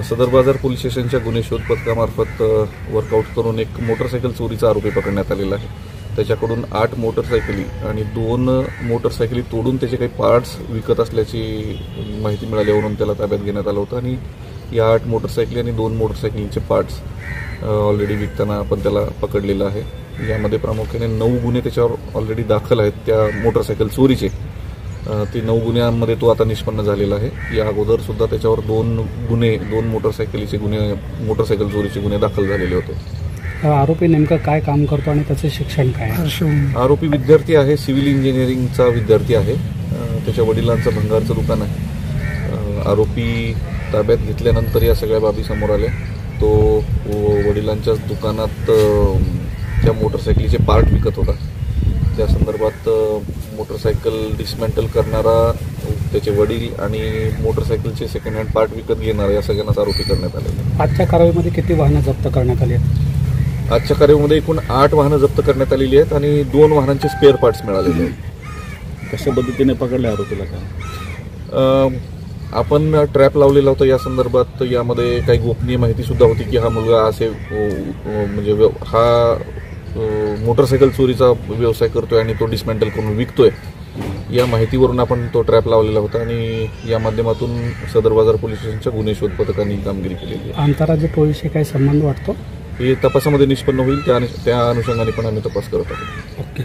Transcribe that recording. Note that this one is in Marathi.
सदर बाजार पोलीस स्टेशनच्या गुन्हे शोध पथकामार्फत वर्कआउट करून एक मोटरसायकल चोरीचा आरोपी पकडण्यात आलेला आहे। त्याच्याकडून 8 मोटरसायकली आणि 2 मोटरसायकली तोडून त्याचे काही पार्ट्स विकत असल्याची माहिती मिळाल्यावरून त्याला ताब्यात घेण्यात आलं होतं आणि या 8 मोटरसायकली आणि 2 मोटरसायकलींचे पार्ट्स ऑलरेडी विकताना आपण त्याला पकडलेलं आहे। यामध्ये प्रामुख्याने 9 गुन्हे त्याच्यावर ऑलरेडी दाखल आहेत त्या मोटरसायकल चोरीचे। ते 9 गुन्ह्यांमध्ये तो आता निष्पन्न झालेला आहे। या अगोदर सुद्धा त्याच्यावर 2 मोटरसायकल चोरीचे गुन्हे दाखल झालेले होते। आरोपी नेमकं काय काम करतो आणि त्याचे शिक्षण काय आहे? आरोपी विद्यार्थी आहे, सिव्हिल इंजिनिअरिंगचा विद्यार्थी आहे। त्याच्या वडिलांचं भंगारचं दुकान आहे। आरोपी ताब्यात घेतल्यानंतर या सगळ्या बाबी समोर आल्या। तो वडिलांच्याच दुकानात त्या मोटरसायकलीचे पार्ट विकत होता। त्या संदर्भात मोटरसायकल डिसमेंटल करणारा, त्याचे वडील आणि मोटरसायकलचे सेकंड हँड पार्ट विकत घेणारा या सगळ्यांनाच आरोपी करण्यात आले। आजच्या कारवाईमध्ये किती वाहनं जप्त करण्यात आली आहेत? आजच्या कारवाईमध्ये एकूण 8 वाहनं जप्त करण्यात आलेली आहेत आणि 2 वाहनांचे स्पेअर पार्ट्स मिळालेले आहेत। कशा पद्धतीने पकडल्या आरोपीला काय? आपण ट्रॅप लावलेला होता। या संदर्भात यामध्ये काही गोपनीय माहिती सुद्धा होती की हा मुलगा असे म्हणजे हा मोटरसायकल चोरीचा व्यवसाय करतोय आणि तो डिसमेंटल करून विकतोय। या माहितीवरून आपण तो ट्रॅप लावलेला होता आणि या माध्यमातून सदर बाजार पोलीस स्टेशनच्या गुन्हे शोध पथकाने कामगिरी केलेली आहे। आंतरराज्य टोळीशी काही संबंध वाटतो? हे तपासामध्ये निष्पन्न होईल, त्या अनुषंगाने पण आम्ही तपास करत आहोत। ओके।